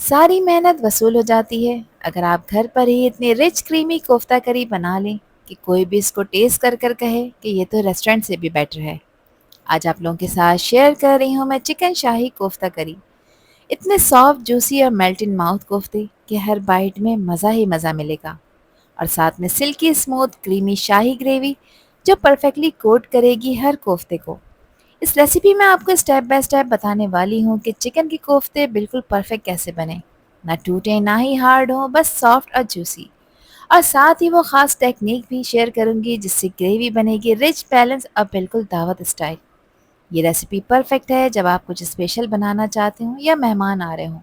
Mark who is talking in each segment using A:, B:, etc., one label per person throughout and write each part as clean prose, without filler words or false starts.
A: सारी मेहनत वसूल हो जाती है अगर आप घर पर ही इतनी रिच क्रीमी कोफ्ता करी बना लें कि कोई भी इसको टेस्ट कर कर कहे कि ये तो रेस्टोरेंट से भी बेटर है। आज आप लोगों के साथ शेयर कर रही हूँ मैं चिकन शाही कोफ्ता करी। इतने सॉफ्ट जूसी और मेल्ट इन माउथ कोफ्ते कि हर बाइट में मज़ा ही मज़ा मिलेगा। और साथ में सिल्की स्मूथ क्रीमी शाही ग्रेवी जो परफेक्टली कोट करेगी हर कोफ्ते को। इस रेसिपी में आपको स्टेप बाय स्टेप बताने वाली हूँ कि चिकन के कोफ्ते बिल्कुल परफेक्ट कैसे बने, ना टूटे ना ही हार्ड हो, बस सॉफ्ट और जूसी। और साथ ही वो खास टेक्निक भी शेयर करूंगी जिससे ग्रेवी बनेगी रिच बैलेंस और बिल्कुल दावत स्टाइल। ये रेसिपी परफेक्ट है जब आप कुछ स्पेशल बनाना चाहते हो या मेहमान आ रहे हो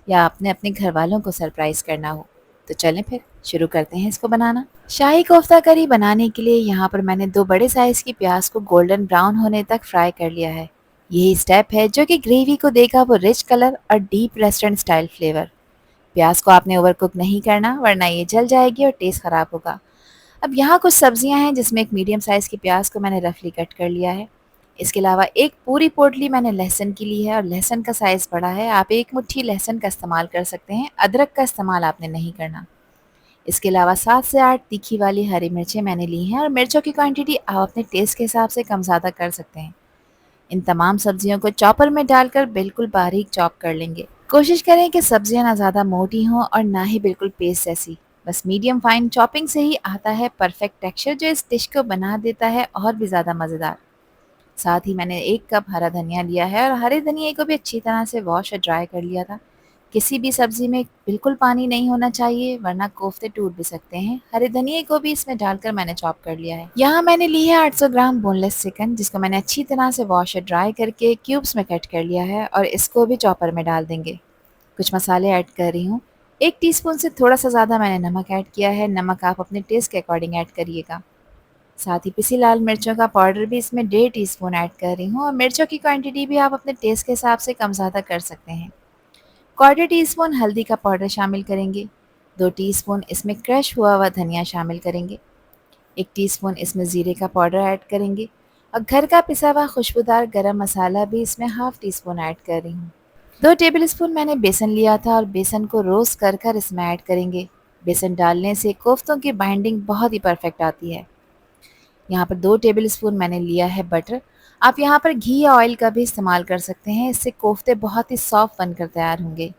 A: या आपने अपने घर वालों को सरप्राइज करना हो। तो चलें फिर शुरू करते हैं इसको बनाना। शाही कोफ्ता करी बनाने के लिए यहाँ पर मैंने 2 बड़े साइज़ की प्याज को गोल्डन ब्राउन होने तक फ्राई कर लिया है। यही स्टेप है जो कि ग्रेवी को देगा वो रिच कलर और डीप रेस्टोरेंट स्टाइल फ्लेवर। प्याज को आपने ओवरकुक नहीं करना वरना ये जल जाएगी और टेस्ट खराब होगा। अब यहाँ कुछ सब्जियाँ हैं जिसमें एक मीडियम साइज़ की प्याज को मैंने रफली कट कर लिया है। इसके अलावा एक पूरी पोटली मैंने लहसुन की ली है और लहसुन का साइज़ बड़ा है, आप एक मुट्ठी लहसुन का इस्तेमाल कर सकते हैं, अदरक का इस्तेमाल आपने नहीं करना। इसके अलावा 7 से 8 तीखी वाली हरी मिर्चें मैंने ली हैं और मिर्चों की क्वांटिटी आप अपने टेस्ट के हिसाब से कम ज़्यादा कर सकते हैं। इन तमाम सब्जियों को चॉपर में डालकर बिल्कुल बारीक चॉप कर लेंगे। कोशिश करें कि सब्जियां ना ज़्यादा मोटी हों और ना ही बिल्कुल पेस्ट जैसी। बस मीडियम फाइन चॉपिंग से ही आता है परफेक्ट टेक्सचर जो इस डिश को बना देता है और भी ज़्यादा मज़ेदार। साथ ही मैंने 1 कप हरा धनिया लिया है और हरे धनिए को भी अच्छी तरह से वॉश और ड्राई कर लिया था। किसी भी सब्जी में बिल्कुल पानी नहीं होना चाहिए वरना कोफ्ते टूट भी सकते हैं। हरे धनिए को भी इसमें डालकर मैंने चॉप कर लिया है। यहाँ मैंने ली है 800 ग्राम बोनलेस चिकन जिसको मैंने अच्छी तरह से वॉश और ड्राई करके क्यूब्स में कट कर लिया है और इसको भी चॉपर में डाल देंगे। कुछ मसाले ऐड कर रही हूँ। 1 टीस्पून से थोड़ा सा ज़्यादा मैंने नमक ऐड किया है। नमक आप अपने टेस्ट के अकॉर्डिंग ऐड करिएगा। साथ ही पिसी लाल मिर्चों का पाउडर भी इसमें 1.5 टीस्पून ऐड कर रही हूँ और मिर्चों की क्वांटिटी भी आप अपने टेस्ट के हिसाब से कम ज़्यादा कर सकते हैं। 1/4 टीस्पून हल्दी का पाउडर शामिल करेंगे। 2 टीस्पून इसमें क्रश हुआ हुआ धनिया शामिल करेंगे। 1 टीस्पून इसमें ज़ीरे का पाउडर ऐड करेंगे और घर का पिसा हुआ खुशबूदार गरम मसाला भी इसमें हाफ टी स्पून ऐड कर रही हूँ। 2 टेबलस्पून मैंने बेसन लिया था और बेसन को रोस्ट कर कर इसमें ऐड करेंगे। बेसन डालने से कोफ्तों की बाइंडिंग बहुत ही परफेक्ट आती है। यहाँ पर 2 टेबलस्पून मैंने लिया है बटर। आप यहाँ पर घी या ऑयल का भी इस्तेमाल कर सकते हैं, इससे कोफ्ते बहुत ही सॉफ्ट बनकर तैयार होंगे।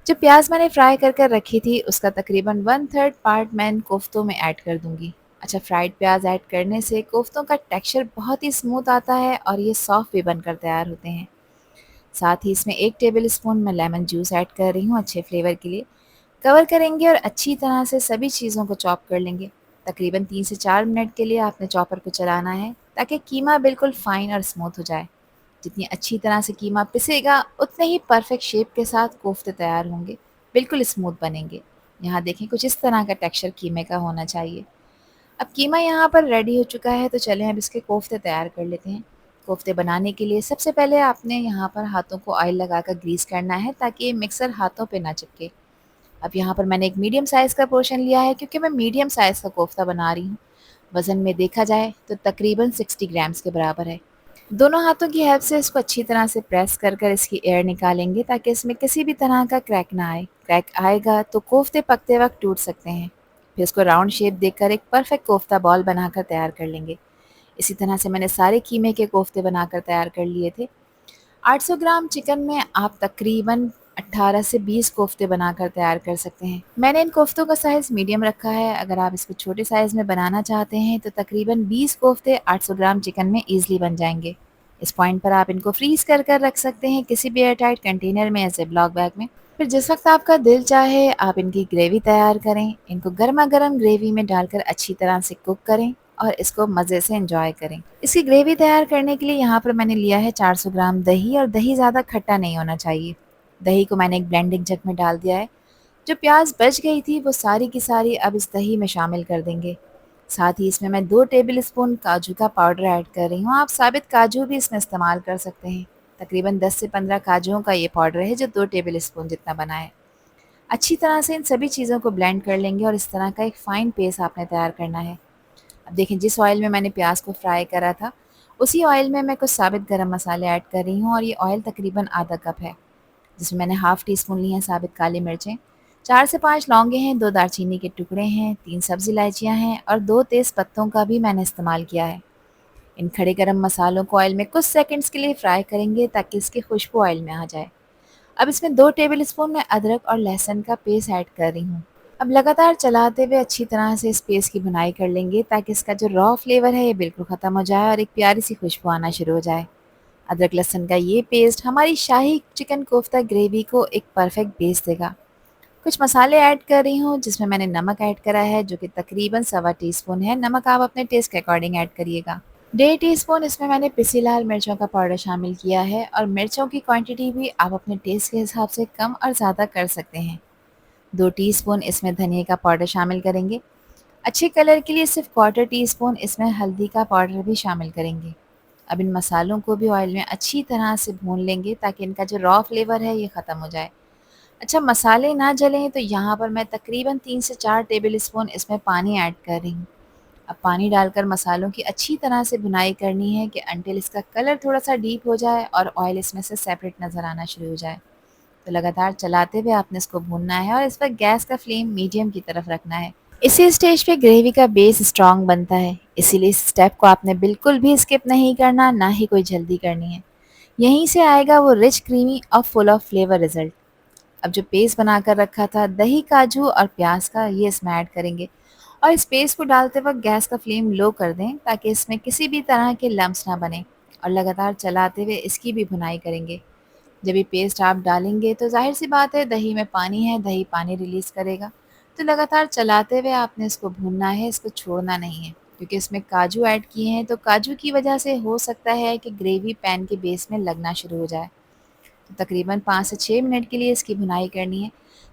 A: जो प्याज मैंने फ्राई कर कर रखी थी उसका तकरीबन 1/3 पार्ट मैं इन कोफ्तों में ऐड कर दूंगी। अच्छा, फ्राइड प्याज ऐड करने से कोफ्तों का टेक्सचर बहुत ही स्मूथ आता है और ये सॉफ्ट भी बनकर तैयार होते हैं। साथ ही इसमें 1 टेबलस्पून मैं लेमन जूस ऐड कर रही हूँ अच्छे फ्लेवर के लिए। कवर करेंगे और अच्छी तरह से सभी चीज़ों को चॉप कर लेंगे। तकरीबन 3 से 4 मिनट के लिए आपने चॉपर को चलाना है ताकि कीमा बिल्कुल फाइन और स्मूथ हो जाए। जितनी अच्छी तरह से कीमा पिसेगा उतने ही परफेक्ट शेप के साथ कोफ्ते तैयार होंगे, बिल्कुल स्मूथ बनेंगे। यहाँ देखें कुछ इस तरह का टेक्सचर कीमे का होना चाहिए। अब कीमा यहाँ पर रेडी हो चुका है तो चलें अब इसके कोफ्ते तैयार कर लेते हैं। कोफ्ते बनाने के लिए सबसे पहले आपने यहाँ पर हाथों को ऑयल लगाकर ग्रीस करना है ताकि ये मिक्सर हाथों पे ना चिपके। अब यहाँ पर मैंने एक मीडियम साइज़ का पोर्शन लिया है क्योंकि मैं मीडियम साइज़ का कोफ्ता बना रही हूँ। वज़न में देखा जाए तो तकरीबन 60 ग्राम्स के बराबर है। दोनों हाथों की हेल्प से इसको अच्छी तरह से प्रेस कर कर इसकी एयर निकालेंगे ताकि इसमें किसी भी तरह का क्रैक ना आए। क्रैक आएगा तो कोफ्ते पकते वक्त टूट सकते हैं। फिर इसको राउंड शेप देकर एक परफेक्ट कोफ्ता बॉल बनाकर तैयार कर लेंगे। इसी तरह से मैंने सारे कीमे के कोफ्ते बनाकर तैयार कर लिए थे। 800 ग्राम चिकन में आप तकरीबन 18 से 20 कोफ्ते बनाकर तैयार कर सकते हैं। मैंने इन कोफ्तों का साइज़ मीडियम रखा है। अगर आप इसको छोटे साइज़ में बनाना चाहते हैं तो तकरीबन 20 कोफ्ते 800 ग्राम चिकन में ईज़िली बन जाएंगे। इस पॉइंट पर आप इनको फ्रीज़ कर कर रख सकते हैं किसी भी एयरटाइट कंटेनर में, ऐसे ब्लॉक बैग में। फिर जिस वक्त आपका दिल चाहे आप इनकी ग्रेवी तैयार करें। इनको गर्मा गर्म ग्रेवी में डालकर अच्छी तरह से कुक करें और इसको मज़े से एंजॉय करें। इसकी ग्रेवी तैयार करने के लिए यहाँ पर मैंने लिया है 400 ग्राम दही और दही ज़्यादा खट्टा नहीं होना चाहिए। दही को मैंने एक ब्लेंडिंग जग में डाल दिया है। जो प्याज बच गई थी वो सारी की सारी अब इस दही में शामिल कर देंगे। साथ ही इसमें मैं 2 टेबलस्पून काजू का पाउडर ऐड कर रही हूँ। आप साबित काजू भी इसमें इस्तेमाल कर सकते हैं। तकरीबन 10 से 15 काजुओं का ये पाउडर है जो 2 टेबलस्पून जितना बना है। अच्छी तरह से इन सभी चीज़ों को ब्लेंड कर लेंगे और इस तरह का एक फ़ाइन पेस्ट आपने तैयार करना है। अब देखें जिस ऑयल में मैंने प्याज को फ्राई करा था उसी ऑयल में मैं कुछ साबित गरम मसाले ऐड कर रही हूँ और ये ऑयल तकरीबन आधा कप है। जिसमें मैंने हाफ़ टी स्पून ली हैं साबित काली मिर्चें, 4 से 5 लौंगे हैं, 2 दालचीनी के टुकड़े हैं, 3 सब्ज़ इलायचियाँ हैं और 2 तेज़ पत्तों का भी मैंने इस्तेमाल किया है। इन खड़े गरम मसालों को ऑयल में कुछ सेकंड्स के लिए फ्राई करेंगे ताकि इसकी खुशबू ऑयल में आ जाए। अब इसमें 2 टेबल स्पून मैं अदरक और लहसुन का पेस्ट ऐड कर रही हूँ। अब लगातार चलाते हुए अच्छी तरह से इस पेस्ट की भुनाई कर लेंगे ताकि इसका जो रॉ फ्लेवर है ये बिल्कुल ख़त्म हो जाए और एक प्यारी सी खुशबू आना शुरू हो जाए। अदरक लहसुन का ये पेस्ट हमारी शाही चिकन कोफ्ता ग्रेवी को एक परफेक्ट बेस देगा। कुछ मसाले ऐड कर रही हूँ जिसमें मैंने नमक ऐड करा है जो कि तकरीबन सवा टीस्पून है। नमक आप अपने टेस्ट के अकॉर्डिंग ऐड करिएगा। 1.5 टीस्पून इसमें मैंने पिसी लाल मिर्चों का पाउडर शामिल किया है और मिर्चों की क्वांटिटी भी आप अपने टेस्ट के हिसाब से कम और ज़्यादा कर सकते हैं। 2 टीस्पून इसमें धनिया का पाउडर शामिल करेंगे। अच्छे कलर के लिए सिर्फ 1/4 टीस्पून इसमें हल्दी का पाउडर भी शामिल करेंगे। अब इन मसालों को भी ऑयल में अच्छी तरह से भून लेंगे ताकि इनका जो रॉ फ्लेवर है ये ख़त्म हो जाए। अच्छा, मसाले ना जलें तो यहाँ पर मैं तकरीबन 3 से 4 टेबल स्पून इसमें पानी ऐड कर रही हूँ। अब पानी डालकर मसालों की अच्छी तरह से भुनाई करनी है कि अनटिल इसका कलर थोड़ा-सा डीप हो जाए और ऑयल इसमें से सेपरेट नज़र आना शुरू हो जाए। तो लगातार चलाते हुए आपने इसको भूनना है और इस पर गैस का फ्लेम मीडियम की तरफ रखना है। इसी स्टेज पे ग्रेवी का बेस स्ट्रॉन्ग बनता है, इसीलिए इस स्टेप को आपने बिल्कुल भी स्किप नहीं करना, ना ही कोई जल्दी करनी है। यहीं से आएगा वो रिच, क्रीमी और फुल ऑफ फ्लेवर रिजल्ट। अब जो पेस्ट बनाकर रखा था दही, काजू और प्याज का, ये इसमें ऐड करेंगे और इस पेस्ट को डालते वक्त गैस का फ्लेम लो कर दें ताकि इसमें किसी भी तरह के लम्स ना बने और लगातार चलाते हुए इसकी भी भुनाई करेंगे। जब ये पेस्ट आप डालेंगे तो ज़ाहिर सी बात है दही में पानी है, दही पानी रिलीज़ करेगा। तो लगातार चलाते हुए आपने इसको भूनना है, इसको छोड़ना नहीं है क्योंकि इसमें काजू ऐड किए हैं तो काजू की वजह से हो सकता है कि ग्रेवी पैन के बेस में लगना शुरू हो जाए। तो तकरीबन 5 से 6 मिनट के लिए इसकी भुनाई करनी है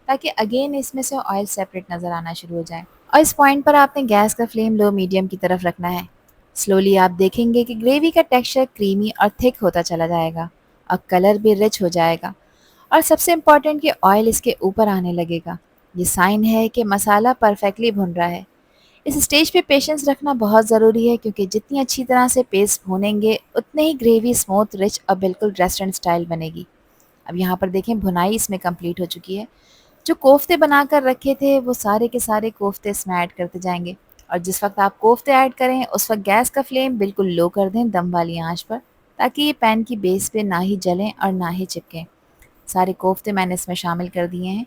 A: ताकि अगेन इसमें से ऑयल सेपरेट नज़र आना शुरू हो जाए। और इस पॉइंट पर आपने गैस का फ्लेम लो मीडियम की तरफ रखना है। स्लोली आप देखेंगे कि ग्रेवी का टेक्सचर क्रीमी और थिक होता चला जाएगा और कलर भी रिच हो जाएगा और सबसे इम्पॉर्टेंट कि ऑयल इसके ऊपर आने लगेगा। ये साइन है कि मसाला परफेक्टली भुन रहा है। इस स्टेज पे पेशेंस रखना बहुत ज़रूरी है क्योंकि जितनी अच्छी तरह से पेस्ट भूनेंगे उतने ही ग्रेवी स्मूथ, रिच और बिल्कुल रेस्टोरेंट स्टाइल बनेगी। अब यहाँ पर देखें भुनाई इसमें कंप्लीट हो चुकी है। जो कोफ्ते बनाकर रखे थे वो सारे के सारे कोफ्ते इसमें ऐड करते जाएंगे और जिस वक्त आप कोफ्ते ऐड करें उस वक्त गैस का फ्लेम बिल्कुल लो कर दें दम वाली आंच पर ताकि ये पैन की बेस पे ना ही जलें और ना ही चिपकें। सारे कोफ्ते मैंने इसमें शामिल कर दिए हैं।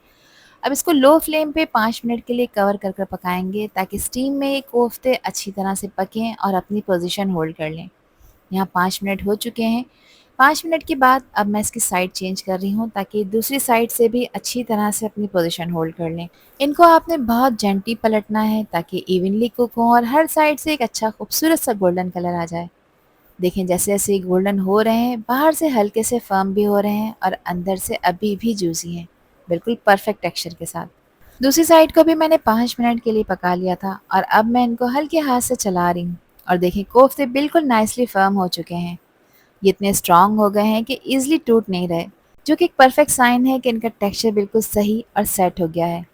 A: अब इसको लो फ्लेम पे 5 मिनट के लिए कवर कर कर पकाएंगे ताकि स्टीम में ये कोफ्ते अच्छी तरह से पकें और अपनी पोजीशन होल्ड कर लें। यहाँ 5 मिनट हो चुके हैं। 5 मिनट के बाद अब मैं इसकी साइड चेंज कर रही हूँ ताकि दूसरी साइड से भी अच्छी तरह से अपनी पोजीशन होल्ड कर लें। इनको आपने बहुत जेंटली पलटना है ताकि इवनली कुक हो और हर साइड से एक अच्छा खूबसूरत सा गोल्डन कलर आ जाए। देखें जैसे-जैसे ये गोल्डन हो रहे हैं, बाहर से हल्के से फर्म भी हो रहे हैं और अंदर से अभी भी जूसी हैं, बिल्कुल परफेक्ट टेक्सचर के साथ। दूसरी साइड को भी मैंने 5 मिनट के लिए पका लिया था और अब मैं इनको हल्के हाथ से चला रही हूँ और देखें कोफ्ते बिल्कुल नाइसली फर्म हो चुके हैं। ये इतने स्ट्रॉन्ग हो गए हैं कि ईज़िली टूट नहीं रहे, जो कि एक परफेक्ट साइन है कि इनका टेक्सचर बिल्कुल सही और सेट हो गया है।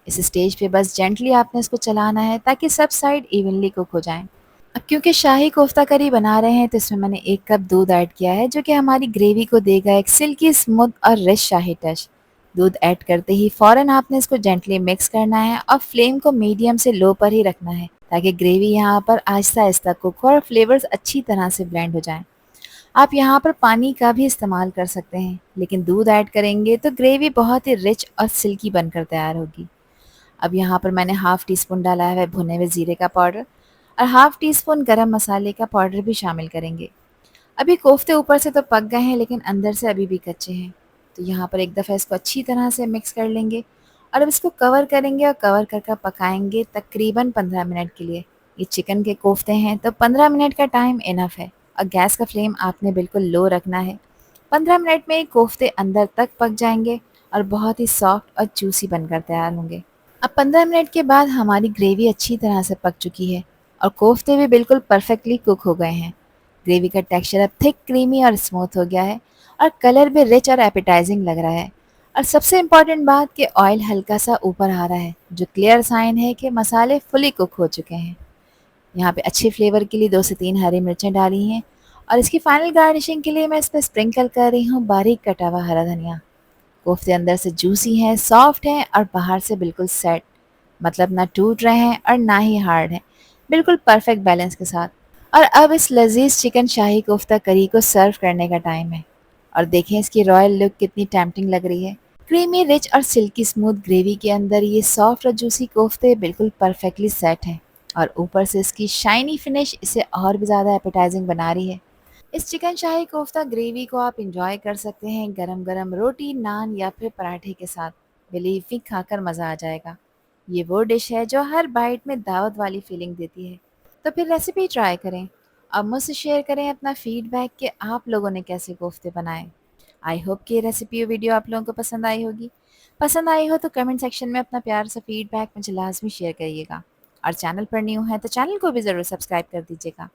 A: इस स्टेज पे बस जेंटली आपने इसको चलाना है ताकि सब साइड इवनली कुक हो जाएँ। अब क्योंकि शाही कोफ्ता करी बना रहे हैं तो इसमें मैंने 1 कप दूध ऐड किया है जो कि हमारी ग्रेवी को देगा एक सिल्की स्मूथ और रिच शाही टच। दूध ऐड करते ही फ़ौरन आपने इसको जेंटली मिक्स करना है और फ्लेम को मीडियम से लो पर ही रखना है ताकि ग्रेवी यहाँ पर आहिस्ता-आहिस्ता कुक हो और फ्लेवर्स अच्छी तरह से ब्लेंड हो जाएँ। आप यहाँ पर पानी का भी इस्तेमाल कर सकते हैं, लेकिन दूध ऐड करेंगे तो ग्रेवी बहुत ही रिच और सिल्की बनकर तैयार होगी। अब यहाँ पर मैंने हाफ़ टी स्पून डाला है भुने हुए ज़ीरे का पाउडर और हाफ़ टी स्पून गरम मसाले का पाउडर भी शामिल करेंगे। अभी कोफ्ते ऊपर से तो पक गए हैं लेकिन अंदर से अभी भी कच्चे हैं। तो यहाँ पर एक दफ़ा इसको अच्छी तरह से मिक्स कर लेंगे और अब इसको कवर करेंगे और कवर कर कर पकाएंगे तकरीबन 15 मिनट के लिए। ये चिकन के कोफ्ते हैं तो 15 मिनट का टाइम इनफ है और गैस का फ्लेम आपने बिल्कुल लो रखना है। 15 मिनट में ये कोफ्ते अंदर तक पक जाएंगे और बहुत ही सॉफ्ट और जूसी बनकर तैयार होंगे। अब 15 मिनट के बाद हमारी ग्रेवी अच्छी तरह से पक चुकी है और कोफ्ते भी बिल्कुल परफेक्टली कुक हो गए हैं। ग्रेवी का टेक्सचर अब थिक, क्रीमी और स्मूथ हो गया है और कलर भी रिच और एपेटाइजिंग लग रहा है। और सबसे इम्पॉर्टेंट बात कि ऑयल हल्का सा ऊपर आ रहा है, जो क्लियर साइन है कि मसाले फुली कुक हो चुके हैं। यहाँ पे अच्छे फ्लेवर के लिए 2 से 3 हरी मिर्चें डाली हैं और इसकी फाइनल गार्निशिंग के लिए मैं इस पर स्प्रिंकल कर रही हूँ बारीक कटा हुआ हरा धनिया। कोफ्ते अंदर से जूसी हैं, सॉफ्ट हैं और बाहर से बिल्कुल सेट, मतलब ना टूट रहे हैं और ना ही हार्ड हैं, बिल्कुल परफेक्ट बैलेंस के साथ। और अब इस लजीज चिकन शाही कोफ्ता करी को सर्व करने का टाइम है। और देखें इसकी रॉयल लुक कितनी टेम्पटिंग लग रही है। क्रीमी रिच और सिल्की स्मूथ ग्रेवी के अंदर ये सॉफ्ट और जूसी कोफ्ते बिल्कुल परफेक्टली सेट हैं, और ऊपर से इसकी शाइनी फिनिश इसे और भी ज़्यादा एपेटाइजिंग बना रही है। इस चिकन शाही कोफ्ता ग्रेवी को आप इंजॉय कर सकते हैं गरम गरम रोटी, नान या फिर पराठे के साथ। बिलीव मी, खाकर मज़ा आ जाएगा। ये वो डिश है जो हर बाइट में दावत वाली फीलिंग देती है। तो फिर रेसिपी ट्राई करें। अब मुझसे शेयर करें अपना फीडबैक कि आप लोगों ने कैसे कोफ्ते बनाए। आई होप कि ये रेसिपी और वीडियो आप लोगों को पसंद आई होगी। पसंद आई हो तो कमेंट सेक्शन में अपना प्यार सा फीडबैक मुझे लाजमी शेयर करिएगा। और चैनल पर न्यू है तो चैनल को भी ज़रूर सब्सक्राइब कर दीजिएगा।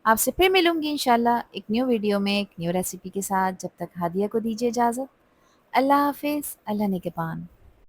A: आपसे फिर मिलूंगी इंशाल्लाह एक न्यू वीडियो में एक न्यू रेसिपी के साथ। जब तक हादिया को दीजिए इजाज़त। अल्लाह हाफिज़, अल्लाह निगहबान।